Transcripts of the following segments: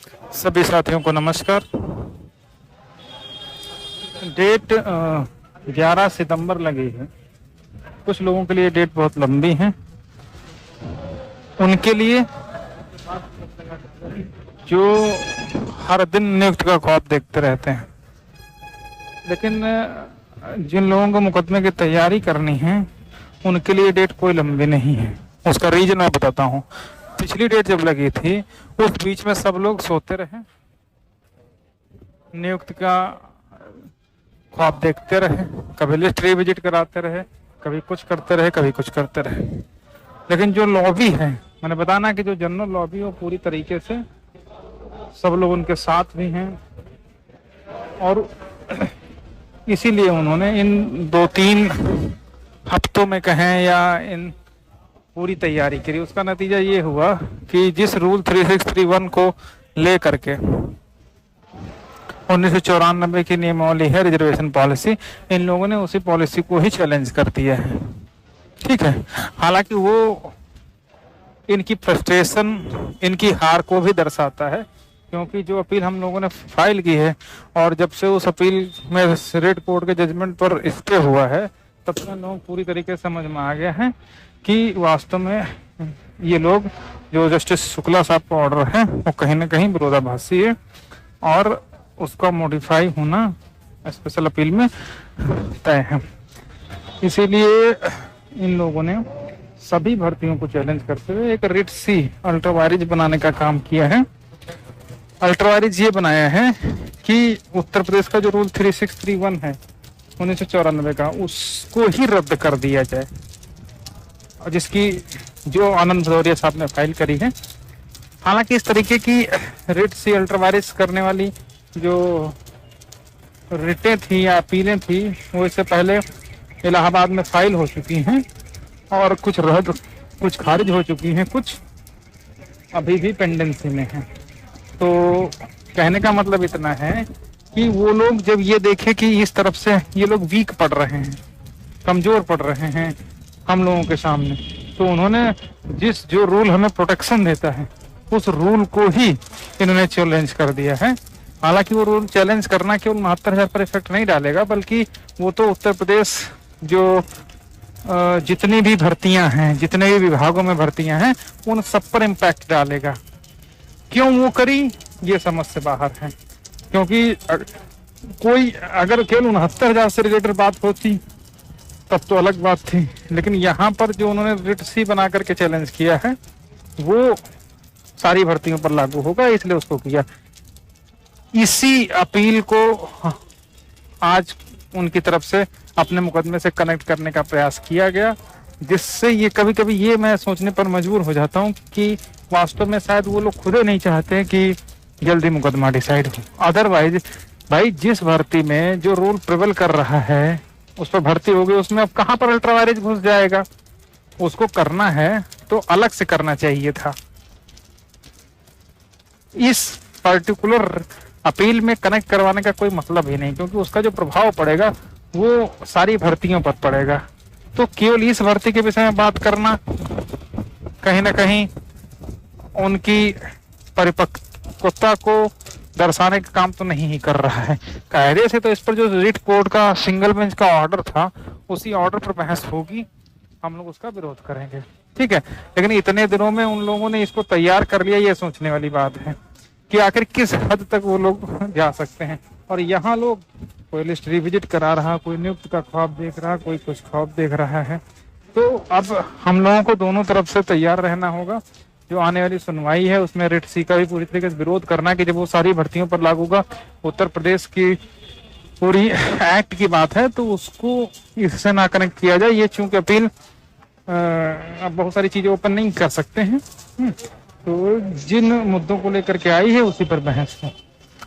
सभी साथियों को नमस्कार। डेट 11 सितंबर लगी है। कुछ लोगों के लिए डेट बहुत लंबी है, उनके लिए जो हर दिन नियुक्त का ख्वाब देखते रहते हैं। लेकिन जिन लोगों को मुकदमे की तैयारी करनी है उनके लिए डेट कोई लंबी नहीं है। उसका रीजन मैं बताता हूँ। पिछली डेट जब लगी थी उस बीच में सब लोग सोते रहे, नियुक्त का ख्वाब देखते रहे, कभी लिस्ट रिविजिट कराते रहे, कभी कुछ करते रहे, कभी कुछ करते रहे। लेकिन जो लॉबी है, मैंने बताना कि जो जनरल लॉबी वो पूरी तरीके से सब लोग उनके साथ भी हैं और इसीलिए उन्होंने इन 2-3 हफ्तों में कहें या इन पूरी तैयारी करी। उसका नतीजा ये हुआ कि जिस रूल 3631 को ले करके 1994 की नियमावली है रिजर्वेशन पॉलिसी, इन लोगों ने उसी पॉलिसी को ही चैलेंज कर दिया है। ठीक है, हालांकि वो इनकी फ्रस्ट्रेशन, इनकी हार को भी दर्शाता है, क्योंकि जो अपील हम लोगों ने फाइल की है और जब से उस अपील में रेड कोर्ट के जजमेंट पर स्टे हुआ है तब से लोग पूरी तरीके से समझ में आ गया है कि वास्तव में ये लोग जो जस्टिस शुक्ला साहब का ऑर्डर है वो कहीं ना कहीं विरोधाभासी है और उसका मॉडिफाई होना स्पेशल अपील में तय है। इसीलिए इन लोगों ने सभी भर्तियों को चैलेंज करते हुए एक रिट सी अल्ट्रावायरेज बनाने का काम किया है। अल्ट्रावायरेज ये बनाया है कि उत्तर प्रदेश का जो रूल 3631 है 1994 का, उसको ही रद्द कर दिया जाए, और जिसकी जो आनंद भदौरिया साहब ने फाइल करी है। हालांकि इस तरीके की रिट सी अल्ट्रावायरेज करने वाली जो रिटें थी या अपीलें थी वो इससे पहले इलाहाबाद में फाइल हो चुकी हैं और कुछ रद्द, कुछ खारिज हो चुकी हैं, कुछ अभी भी पेंडेंसी में हैं। तो कहने का मतलब इतना है कि वो लोग जब ये देखे कि इस तरफ से ये लोग वीक पड़ रहे हैं, कमजोर पड़ रहे हैं हम लोगों के सामने, तो उन्होंने जो रूल हमें प्रोटेक्शन देता है उस रूल को ही इन्होंने चैलेंज कर दिया है। हालांकि वो रूल चैलेंज करना केवल 69,000 पर इफेक्ट नहीं डालेगा, बल्कि वो तो उत्तर प्रदेश जो जितनी भी भर्तियां हैं, जितने भी विभागों में भर्तियां हैं, उन सब पर इम्पैक्ट डालेगा। क्यों वो करी ये समझ से बाहर है, क्योंकि कोई अगर केवल 69,000 से रिलेटेड बात होती तब तो अलग बात थी, लेकिन यहाँ पर जो उन्होंने रिट सी बना करके चैलेंज किया है वो सारी भर्तियों पर लागू होगा, इसलिए उसको किया। इसी अपील को आज उनकी तरफ से अपने मुकदमे से कनेक्ट करने का प्रयास किया गया, जिससे ये कभी कभी ये मैं सोचने पर मजबूर हो जाता हूँ कि वास्तव में शायद वो लोग खुद ही नहीं चाहते कि जल्दी मुकदमा डिसाइड हो। अदरवाइज भाई जिस भर्ती में जो रूल प्रिवेल कर रहा है उस पर भर्ती हो गई, उसमें अब कहाँ पर अल्ट्रावायरेज घुस जाएगा। उसको करना है तो अलग से करना चाहिए था। इस पर्टिकुलर अपील में कनेक्ट करवाने का कोई मतलब ही नहीं, क्योंकि उसका जो प्रभाव पड़ेगा वो सारी भर्तियों पर पड़ेगा। तो केवल इस भर्ती के विषय में बात करना कहीं ना कहीं उनकी परिपक्वता को दर्शाने का काम तो नहीं ही कर रहा है। कायदे से तो इस पर जो रिट कोर्ट का सिंगल बेंच का ऑर्डर था उसी ऑर्डर पर बहस होगी, हम लोग उसका विरोध करेंगे, ठीक है। लेकिन इतने दिनों में उन लोगों ने इसको तैयार कर लिया, ये सोचने वाली बात है कि आखिर किस हद तक वो लोग जा सकते हैं। और यहाँ लोग कोई लिस्ट रिविजिट करा रहा, कोई नियुक्त का ख्वाब देख रहा, कोई कुछ ख्वाब देख रहा है। तो अब हम लोगों को दोनों तरफ से तैयार रहना होगा। जो आने वाली सुनवाई है उसमें रिट सी का भी पूरी तरीके से विरोध करना कि जब वो सारी भर्तियों पर लागू होगा, उत्तर प्रदेश की पूरी एक्ट की बात है, तो उसको इससे ना कनेक्ट किया जाए। ये चूंकि अपील अब बहुत सारी चीजें ओपन नहीं कर सकते हैं, तो जिन मुद्दों को लेकर के आई है उसी पर बहस है।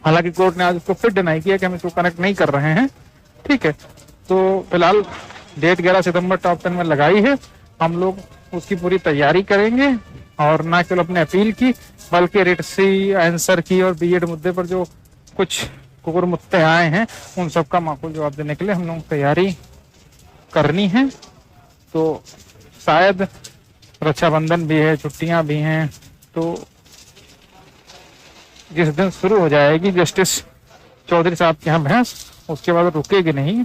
हालांकि कोर्ट ने आज उसको फिर डिनाई किया कि हम इसको कनेक्ट नहीं कर रहे हैं, ठीक है। तो फिलहाल डेट 11 सितंबर टॉप 10 में लगाई है, हम लोग उसकी पूरी तैयारी करेंगे और ना केवल अपने अपील की बल्कि रिट सी, आंसर की और बीएड मुद्दे पर जो कुछ कुकुर मुद्दे आए हैं उन सबका माकूल जवाब देने के लिए हम लोग तैयारी करनी है। तो शायद रक्षाबंधन भी है, छुट्टियां भी हैं, तो जिस दिन शुरू हो जाएगी जस्टिस चौधरी साहब के यहाँ बहस, उसके बाद रुकेगी नहीं।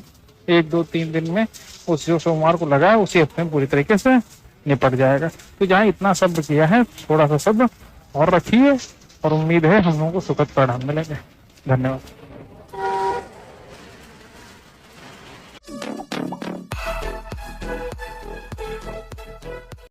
1-2-3 दिन में उस जो सोमवार को लगा है उसी हफ्ते में पूरी तरीके से निपट जाएगा। तो जहाँ इतना सब्र किया है, थोड़ा सा सब्र और रखिए और उम्मीद है हम लोगों को सुखद परिणाम मिलेंगे। धन्यवाद।